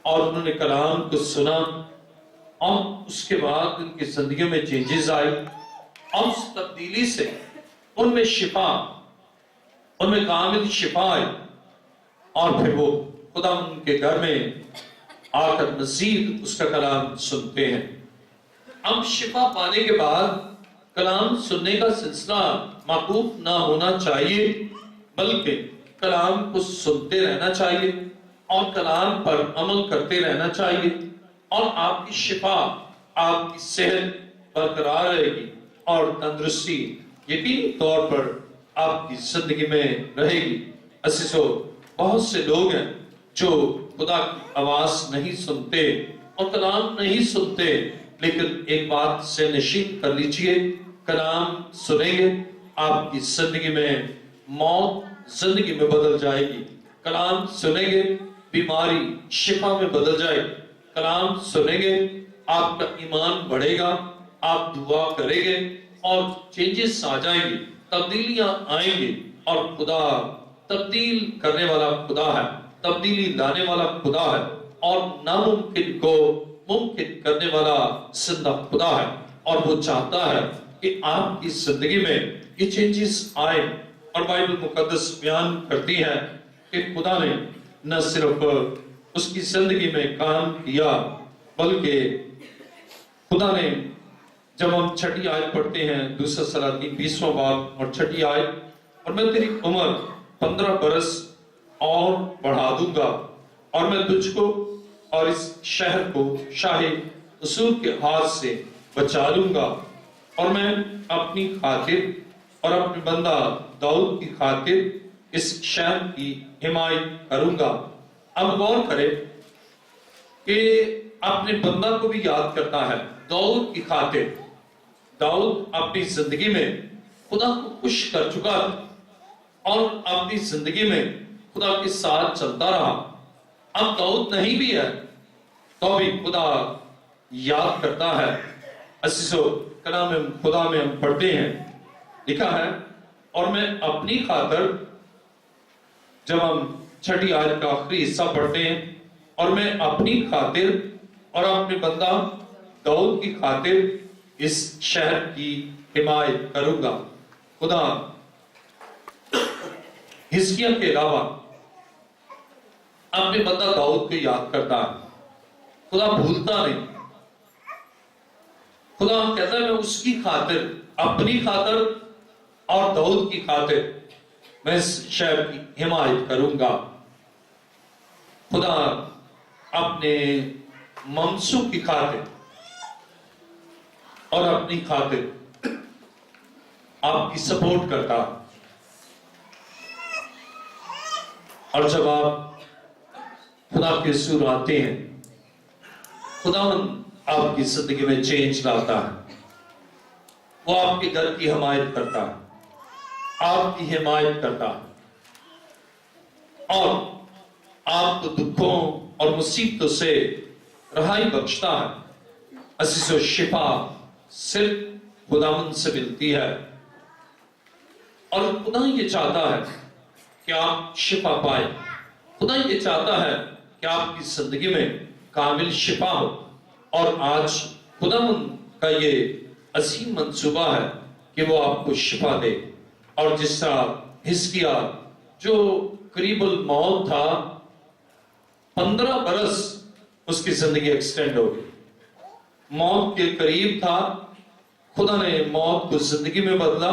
اور انہوں نے کلام کو سنا اور اس کے بعد ان کی زندگیوں میں چینجز آئی اور اس تبدیلی سے ان میں شفا، ان میں کامل شفا آئی اور پھر وہ خدا ان کے گھر میں آ کر مزید اس کا کلام سنتے ہیں. اب شفا پانے کے بعد کلام سننے کا سلسلہ موقوف نہ ہونا چاہیے، بلکہ کلام کو سنتے رہنا چاہیے اور کلام پر عمل کرتے رہنا چاہیے اور آپ کی شفا، آپ کی صحت برقرار رہے گی اور تندرستی یقینی طور پر آپ کی زندگی میں رہے گی. عزیزو، بہت سے لوگ ہیں جو خدا کی آواز نہیں سنتے اور کلام نہیں سنتے، لیکن ایک بات سے نشین کر لیجئے، کلام سنیں گے آپ کی زندگی میں موت زندگی میں بدل جائے گی. کلام سنیں گے بیماری شفا میں بدل جائے گی. کلام سنیں گے آپ کا ایمان بڑھے گا، آپ دعا کریں گے اور چینجز آ جائیں گی، تبدیلیاں آئیں گی. اور خدا تبدیل کرنے والا خدا ہے، تبدیلی لانے والا خدا ہے اور ناممکن کو ممکن کرنے والا زندہ خدا ہے. اور وہ چاہتا ہے کہ آپ کی زندگی میں یہ چینجز آئیں. اور بائبل مقدس بیان کرتی ہے کہ خدا نے نہ صرف اس کی زندگی میں کام کیا، بلکہ خدا نے، جب ہم چھٹی آیت پڑھتے ہیں دوسرا سلاطین 20واں باب اور چھٹی آیت، اور میں تیری عمر 15 برس اور بڑھا دوں گا اور میں تجھ کو اور اس شہر کو شاہ اسور کے ہاتھ سے بچا لوں گا اور میں اپنی خاطر اور اپنے بندہ داؤد کی خاطر اس شہر کی حمایت کروں گا. اب غور کرے کہ اپنے بندہ کو بھی یاد کرتا ہے داؤد کی خاطر. داؤد اپنی زندگی میں خدا کو خوش کر چکا تھا اور اپنی زندگی میں خدا کے ساتھ چلتا رہا. اب داؤد نہیں بھی ہے تو بھی خدا یاد کرتا ہے. عزیزو، کلام خدا میں ہم پڑھتے ہیں، لکھا ہے، اور میں اپنی خاطر، جب ہم چھٹی آیت کا آخری حصہ پڑھتے ہیں، اور میں اپنی خاطر اور اپنے بندہ داؤد کی خاطر اس شہر کی حمایت کروں گا. خدا حزقیہ کے علاوہ اپنے بندہ داؤد کو یاد کرتا ہے. خدا بھولتا نہیں. خدا کہتا ہے میں اس کی خاطر، اپنی خاطر اور داؤد کی خاطر میں اس شہر کی حمایت کروں گا. خدا اپنے منصوب کی خاطر اور اپنی خاطر آپ کی سپورٹ کرتا. اور جب آپ خدا کے حضور آتے ہیں، خدا آپ کی زندگی میں چینج لاتا ہے. وہ آپ کے گھر کی حمایت کرتا ہے، آپ کی حمایت کرتا ہے اور آپ کو دکھوں اور مصیبتوں سے رہائی بخشتا ہے۔ عزیز و شفا صرف خداوند سے ملتی ہے، اور خدا یہ چاہتا ہے کہ آپ شفا پائیں۔ خدا یہ چاہتا ہے کہ آپ کی زندگی میں کامل شفا ہو، اور آج خداوند کا یہ عظیم منصوبہ ہے کہ وہ آپ کو شفا دے۔ اور جس طرح حزقیاہ جو قریب الموت تھا، 15 برس اس کی زندگی ایکسٹینڈ ہو گئی، موت کے قریب تھا، خدا نے موت کو زندگی میں بدلا،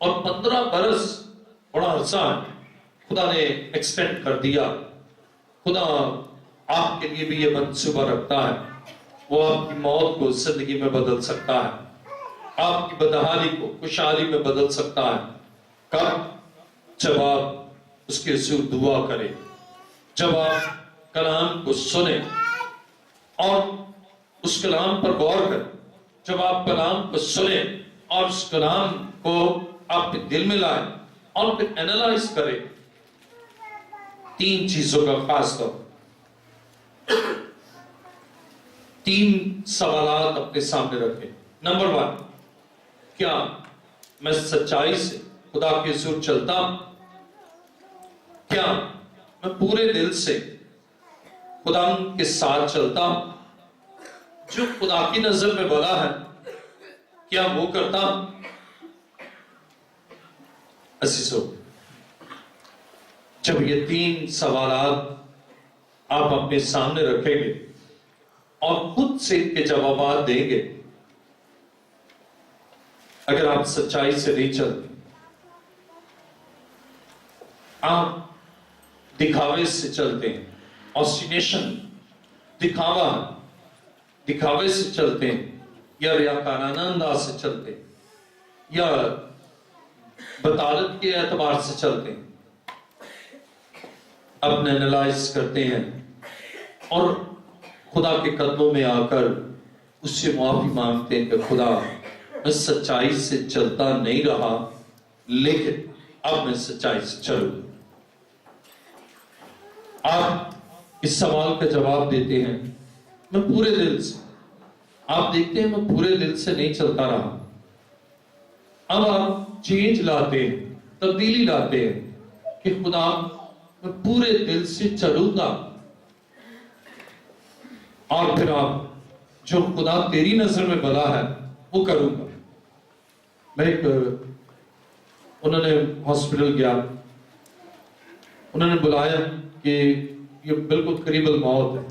اور 15 برس بڑا عرصہ خدا نے ایکسٹینڈ کر دیا۔ خدا آپ کے لیے بھی یہ منصوبہ رکھتا ہے، وہ آپ کی موت کو زندگی میں بدل سکتا ہے، آپ کی بدحالی کو خوشحالی میں بدل سکتا ہے۔ کب؟ جب آپ اس کے حضور دعا کریں، جب آپ کلام کو سنیں اور اس کلام پر غور کریں، جب آپ کلام کو سنیں اور اس کلام کو آپ کے دل میں لائیں اور پھر اینالائز کریں۔ 3 چیزوں کا خاص طور 3 سوالات اپنے سامنے رکھیں۔ نمبر 1، کیا میں سچائی سے خدا کے حضور چلتا ہوں؟ کیا میں پورے دل سے خدا کے ساتھ چلتا ہوں؟ جو خدا کی نظر میں بھلا ہے کیا وہ کرتا ہوں؟ عزیزو، جب یہ 3 سوالات آپ اپنے سامنے رکھیں گے اور خود سے ان کے جوابات دیں گے، اگر آپ سچائی سے نہیں چلتے، آپ دکھاوے سے چلتے ہیں، آسٹینیشن دکھاوے سے چلتے ہیں، یا ریاکارانہ انداز سے چلتے ہیں، یا بطالت کے اعتبار سے چلتے ہیں، اپنے انالائز کرتے ہیں اور خدا کے قدموں میں آ کر اس سے معافی مانگتے ہیں کہ خدا، میں سچائی سے چلتا نہیں رہا، لیکن اب میں سچائی سے چلوں۔ آپ اس سوال کا جواب دیتے ہیں، میں پورے دل سے، آپ دیکھتے ہیں میں پورے دل سے نہیں چلتا رہا۔ اب آپ چینج لاتے ہیں، تبدیلی لاتے ہیں کہ خدا، میں پورے دل سے چلوں گا، اور پھر آپ جو خدا تیری نظر میں بھلا ہے وہ کروں گا۔ میں انہوں نے ہاسپٹل گیا، انہوں نے بلایا کہ یہ بالکل قریب الموت ہے،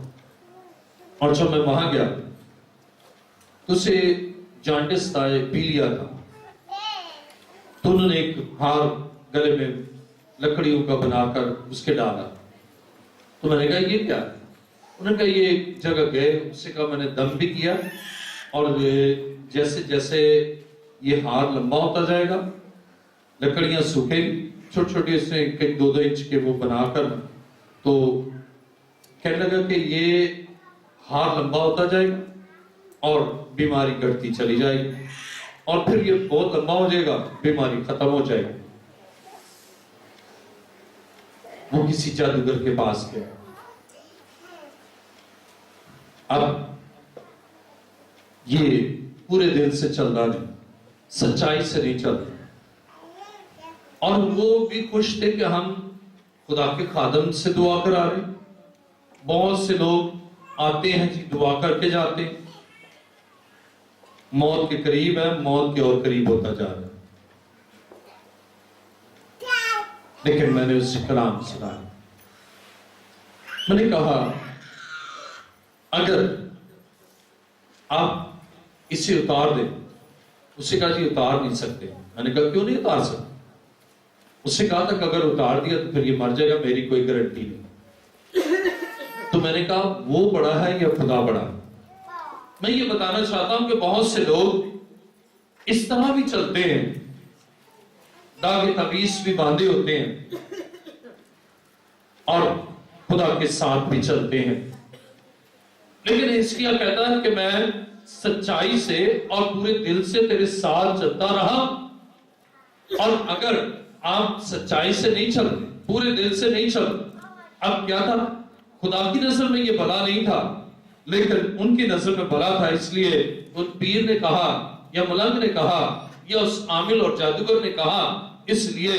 اور جب میں وہاں گیا تو اسے جانڈس تھا، پی لیا تھا، تو انہوں نے ایک ہار گلے میں لکڑیوں کا بنا کر اس کے ڈالا۔ تو میں نے کہا یہ کیا ہے؟ انہوں نے کہا یہ ایک جگہ گئے، اس سے کہا میں نے دم بھی کیا، اور جیسے جیسے یہ ہار لمبا ہوتا جائے گا، لکڑیاں سوکھیں گی، چھوٹی چھوٹی اس میں 1-2 انچ کے وہ بنا کر، تو کہنے لگا کہ یہ ہار لمبا ہوتا جائے گا اور بیماری گھٹتی چلی جائے گی، اور پھر یہ بہت لمبا ہو جائے گا، بیماری ختم ہو جائے گی۔ وہ کسی جادوگر کے پاس گیا۔ اب یہ پورے دل سے چل رہا نہیں، سچائی سے نہیں چل رہا، اور وہ بھی خوش تھے کہ ہم خدا کے خادم سے دعا کرا رہے ہیں۔ بہت سے لوگ آتے ہیں جی، دعا کر کے جاتے ہیں، موت کے قریب ہے، موت کے اور قریب ہوتا جا رہا ہے، لیکن میں نے اسے کلام سنا، میں نے کہا اگر آپ اسے اتار دیں، اس سے کہا جی اتار نہیں سکتے۔ میں نے کہا کیوں نہیں اتار سکتے؟ اس سے کہا تھا کہ اگر اتار دیا تو پھر یہ مر جائے گا، میری کوئی گارنٹی نہیں۔ تو میں نے کہا وہ بڑا ہے یا خدا بڑا ہے؟ میں یہ بتانا چاہتا ہوں کہ بہت سے لوگ اس طرح بھی چلتے ہیں، داغ تعویذ بھی باندھے ہوتے ہیں اور خدا کے ساتھ بھی چلتے ہیں، لیکن حزقیاہ کہتا ہے کہ میں سچائی سے اور پورے دل سے تیرے ساتھ چلتا رہا۔ اور اگر آپ سچائی سے نہیں چلتے، پورے دل سے نہیں چلتے، اب کیا تھا؟ خدا کی نظر میں یہ بھلا نہیں تھا، لیکن ان کی نظر میں بھلا تھا، اس لیے ان پیر نے کہا یا ملنگ نے کہا یا اس عامل اور جادوگر نے کہا، اس لیے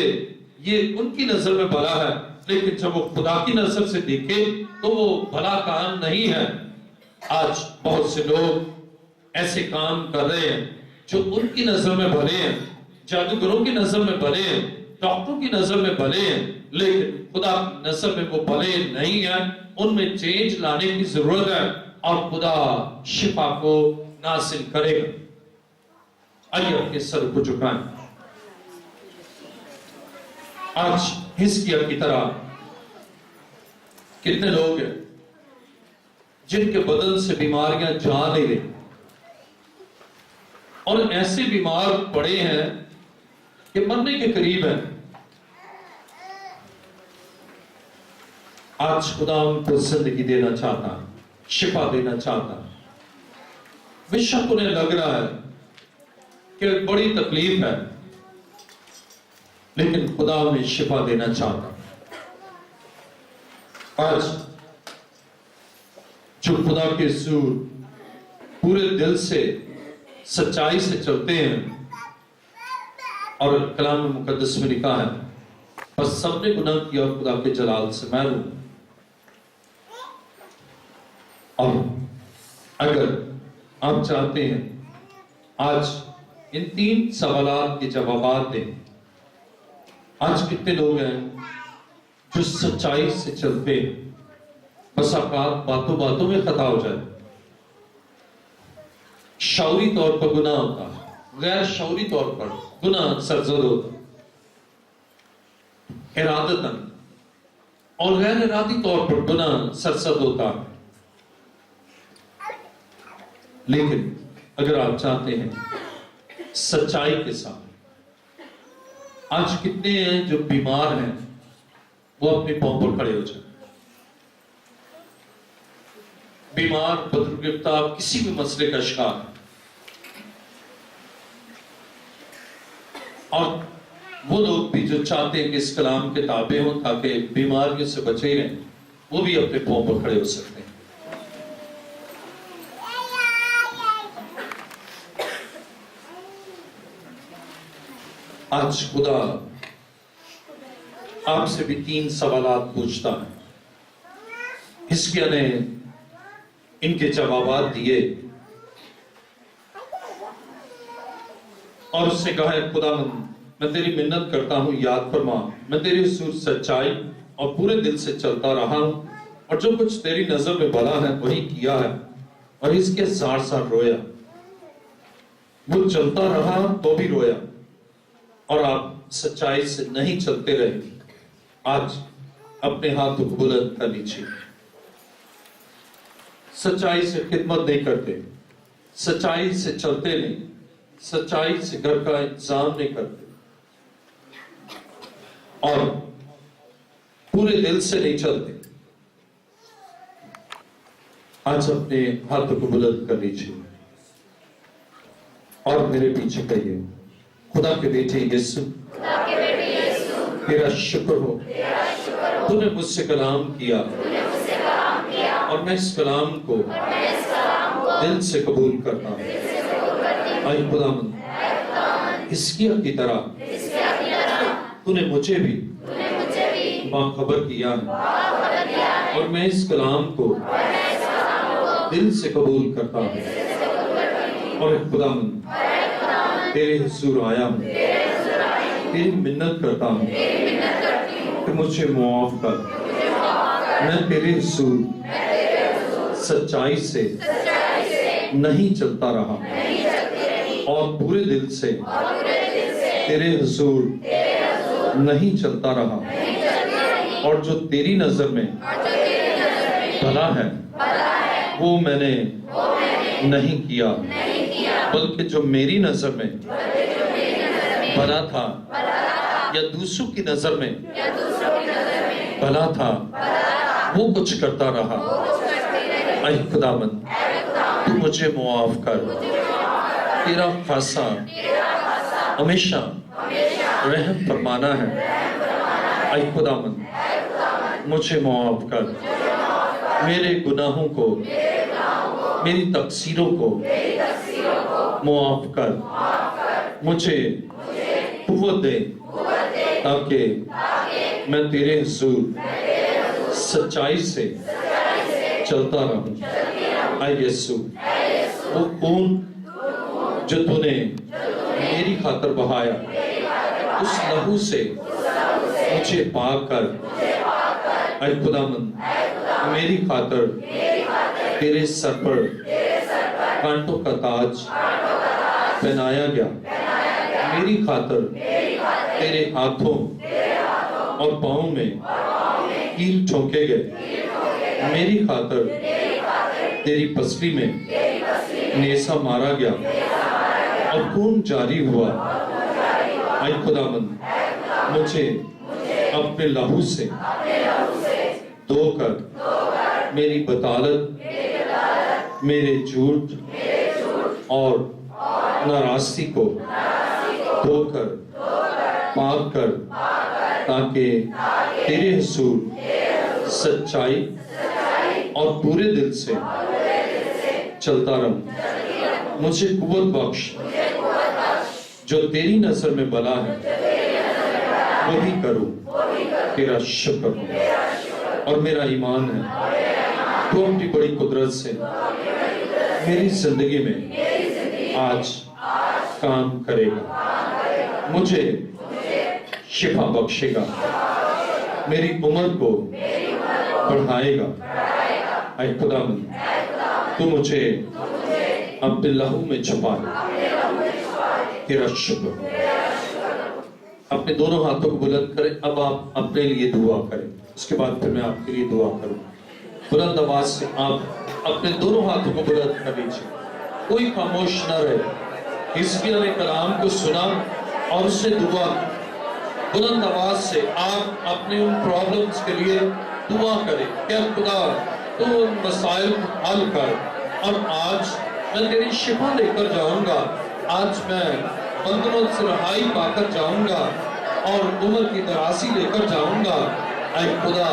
یہ ان کی نظر میں بھلا ہے، لیکن جب وہ خدا کی نظر سے دیکھے تو وہ بھلا کام نہیں ہے۔ آج بہت سے لوگ ایسے کام کر رہے ہیں جو ان کی نظر میں بھلے ہیں، جادوگروں کی نظر میں بھلے ہیں، ڈاکٹروں کی نظر میں بھلے ہیں، لیکن خدا کی نظر میں وہ بھلے نہیں ہیں۔ ان میں چینج لانے کی ضرورت ہے اور خدا شفا کو نازل کرے گا۔ آئیے اپنے سر کو جھکائیں۔ آج حزقیہ کی طرح کتنے لوگ ہیں جن کے بدن سے بیماریاں جا نہیں رہی، اور ایسے بیمار پڑے ہیں کہ مرنے کے قریب ہیں۔ آج خدا ان کو زندگی دینا چاہتا ہے، شفا دینا چاہتا ہے۔ بے شک انہیں لگ رہا ہے کہ ایک بڑی تکلیف ہے، لیکن خدا انہیں شفا دینا چاہتا ہے۔ آج جو خدا کے حضور پورے دل سے سچائی سے چلتے ہیں، اور کلام مقدس میں لکھا ہے بس سب نے گناہ کیا اور خدا کے جلال سے محروم۔ اور اگر آپ چاہتے ہیں آج ان 3 سوالات کے جوابات دیں، آج کتنے لوگ ہیں جو سچائی سے چلتے ہیں، بس اوقات باتوں باتوں میں خطا ہو جائے، شعوری طور پر گناہ ہوتا ہے، غیر شعوری طور پر گناہ سرزد ہوتا ہے، ارادتاً اور غیر ارادی طور پر گناہ سرزد ہوتا ہے۔ لیکن اگر آپ چاہتے ہیں سچائی کے ساتھ، آج کتنے ہیں جو بیمار ہیں وہ اپنے پاؤں پر کھڑے ہو جائیں، بیمار بدرگرفتار کسی بھی مسئلے کا شکار ہے، اور وہ لوگ بھی جو چاہتے ہیں کہ اس کلام کے تابع ہوں تاکہ بیماریوں سے بچے رہیں، وہ بھی اپنے پاؤں پر کھڑے ہو سکتے ہیں۔ آج خدا آپ سے بھی 3 سوالات پوچھتا ہے۔ حزقیہ نے ان کے جوابات دیے اور اس نے کہا ہے خدا میں تیری منت کرتا ہوں، یاد فرما میں تیری حضور سچائی اور پورے دل سے چلتا رہا ہوں، اور جو کچھ تیری نظر میں بھلا ہے وہی کیا ہے۔ اور اس کے سار سار رویا، وہ چلتا رہا تو بھی رویا، اور آپ سچائی سے نہیں چلتے رہے۔ آج اپنے ہاتھوں کو بلند کر لیجیے۔ سچائی سے خدمت نہیں کرتے، سچائی سے چلتے نہیں، سچائی سے گھر کا انتظام نہیں کرتے، اور پورے دل سے نہیں چلتے۔ آج اپنے ہاتھوں کو بلند کر لیجیے اور میرے پیچھے کہیے، خدا کے بیٹے یسوع، تیرا شکر ہو، تو نے مجھ سے کلام کیا، اور میں اس کلام کو دل سے قبول کرتا ہوں۔ اے خداوند، حزقیہ کی طرح تو نے مجھے بھی باخبر کیا ہے، اور میں اس کلام کو دل سے قبول کرتا ہوں۔ اور اے خداوند، تیرے حضور آیا ہوں، تیری منت کرتا ہوں کہ مجھے معاف کر۔ میں تیرے حضور سچائی سے نہیں چلتا رہا، اور پورے دل سے تیرے حضور نہیں چلتا رہا، اور جو تیری نظر میں بھلا ہے وہ میں نے نہیں کیا، بلکہ جو میری نظر میں بھلا تھا یا دوسروں کی نظر میں بھلا تھا وہ کچھ کرتا رہا۔ اے خداوند، تو مجھے معاف کر۔ تیرا خاصہ ہمیشہ رحم فرمانا ہے۔ اے خداوند، مجھے معاف کر۔ میرے گناہوں کو میری تقصیروں کو معاف کر مجھے قوت دے تاکہ میں تیرے حضور سچائی سے چلتا رہوں۔ اے یسوع، وہ خون جو تو نے میری خاطر بہایا، اس لہو سے مجھے پاک کر۔ اے خداوند، میری خاطر تیرے سر پر کانٹوں کا تاج پہنایا گیا، میری خاطر تیرے ہاتھوں اور پاؤں میں کیل ٹھونکے گئے، میری خاطر تیری پسلی میں نیسا مارا گیا اور خون جاری ہوا۔ اے خداوند، مجھے اپنے لہو سے دھو کر میری بطالت، میرے جھوٹ اور ناراستی کو دھو کر پاک کر، تاکہ تیرے حضور سچائی اور پورے دل سے چلتا رہوں۔ مجھے قوت بخش، جو تیری نظر میں بھلا ہے وہی کروں۔ تیرا شکر اور میرا ایمان ہے تو اپنی بڑی قدرت سے میری زندگی میں آج کام کرے گا، مجھے شفا بخشے گا، میری عمر کو بڑھائے گا۔ اے خداوند، تو مجھے اپنے لہو میں چھپا دے۔ تیرا شکر۔ اپنے دونوں ہاتھوں کو بلند کریں۔ اب آپ اپنے لیے دعا کریں، اس کے بعد پھر میں آپ کے لیے دعا کروں۔ بلند آواز سے آپ اپنے دونوں ہاتھوں کو بلند کر لیجیے، کوئی خاموش نہ رہے۔ حزقیہ نے کلام کو سنا اور اس سے دعا کی۔ بلند آواز سے آپ اپنے ان پرابلمز کے لیے دعا کریں کہ خدا تو ان مسائل کو حل کر، اور آج میں تیری شفا لے کر جاؤں گا، آج میں بندھنوں سے رہائی پا کر جاؤں گا اور عمر کی درازی لے کر جاؤں گا۔ اے خدا،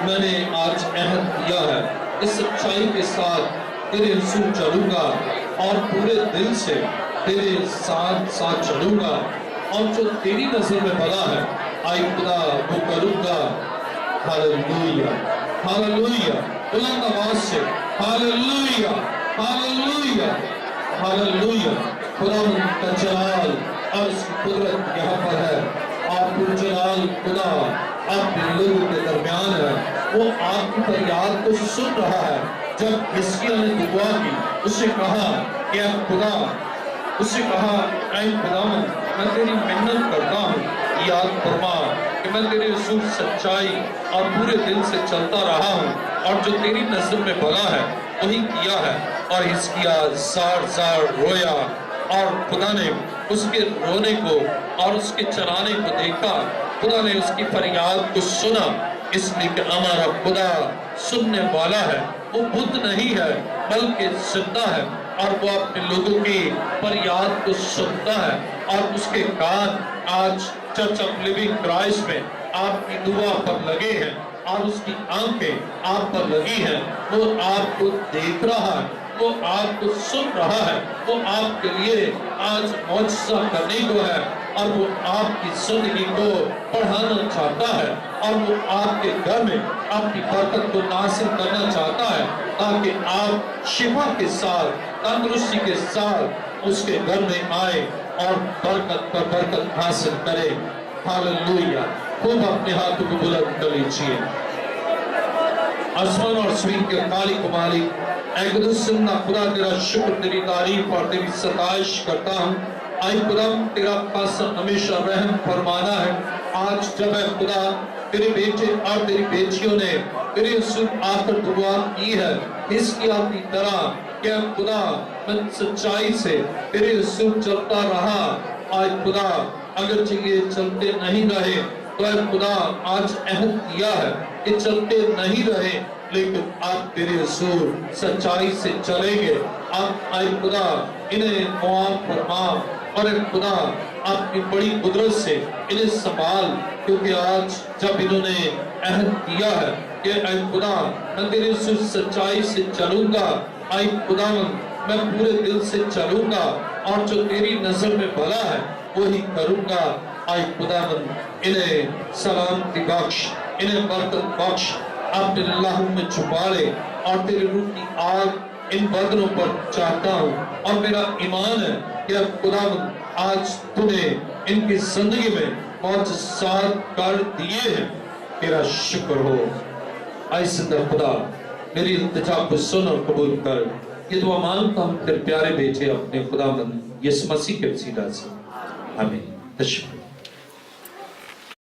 میں نے آج عہد کیا ہے، اس سچائی کے ساتھ تیرے حضور چلوں گا اور پورے دل سے تیرے ساتھ ساتھ چلوں گا، اور جو تیری نظر میں بھلا ہے اے خدا وہ کروں گا۔ ہاللویا، ہاللویا، بلند آواز سے ہاللویا، ہاللویا، ہاللویا۔ خداوند کا جلال اور اس کی قدرت یہاں پر ہے، اور وہ جلال خدا آپ کے لوگوں کے درمیان ہے، وہ آپ کی فریاد کو سن رہا ہے۔ جب حزقیہ نے دعا کی، اسے کہا کہ اے خدا، اسے کہا اے خداوند، میں تیری منت کرتا ہوں، یاد فرما کہ میں تیرے حضور سچائی اور پورے دل سے چلتا رہا ہوں، اور جو تیری نظر میں بھلا ہے وہی کیا ہے۔ اور حزقیہ زار زار رویا، اور خدا نے اس کے رونے کو اور اس کے چلانے کو دیکھا، خدا نے اس کی فریاد کو سنا، اس لیے کہ ہمارا خدا سننے والا ہے، وہ بت نہیں ہے بلکہ زندہ ہے، اور وہ اپنے لوگوں کی فریاد کو سنتا ہے۔ اور اس کے کان آج چرچ آف لیونگ کرائسٹ میں آپ کی دعا پر لگے ہیں، اور اس کی آنکھیں آپ پر لگی ہیں، وہ آپ کو دیکھ رہا ہے، وہ آپ کو سن رہا ہے، وہ آپ کے لیے آج معجزہ کرنے کو ہے، اور وہ آپ کی زندگی کو بڑھانا چاہتا ہے، اور وہ آپ کے گھر میں آپ کی برکت کو نازل کرنا چاہتا ہے، تاکہ آپ شفا کے ساتھ، تندرستی کے ساتھ اس کے گھر میں آئے اور برکت پر برکت حاصل کرے۔ ہاللویا۔ خوب اپنے ہاتھوں کو بلند کر لیجیے۔ آسمان اور زمین کے خالق و مالک، اے قدوس زندہ خدا، تیرا شکر، تیری تعریف اور تیری ستائش کرتا ہوں۔ اے خدا، تیرا خاصہ ہمیشہ رحم فرمانا ہے۔ آج جب اے خدا تیرے بیٹے اور تیری بیٹیوں نے تیرے حضور آ کر دعا کی ہے، حزقیہ کی طرح کہ اے خدا میں سچائی سے تیرے حضور چلتا رہا، اے خدا اگرچہ یہ چلتے نہیں رہے تو اے خدا آج عہد کیا ہے کہ چلتے نہیں رہے، لیکن آپ تیرے حضور سچائی سے چلیں گے۔ آپ اے خدا انہیں معاف فرما، اور اے خدا آپ کی بڑی قدرت سے انہیں سنبھال، کیونکہ آج جب انہوں نے عہد کیا ہے کہ اے خدا میں تیری سچائی سے چلوں گا، اے خداوند میں پورے دل سے چلوں گا اور جو تیری نظر میں بھلا ہے وہی کروں گا۔ اے خداوند انہیں سلامتی بخش، انہیں برکت بخش، اپنے لہو میں چھپا لے اور تیرے روح کی آگ ان بدنوں پر چاہتا ہوں، اور میرا ایمان ہے کہ اب خداوند آج تو نے ان کی زندگی میں معجزات کر دیے ہیں، تیرا شکر ہو۔ اے زندہ خدا میری التجا کو سن اور قبول کر، یہ دعا مانگتا ہوں تیرے پیارے بیٹے اپنے خداوند یسوع مسیح کے وسیلہ سے، آمین۔ تشکر۔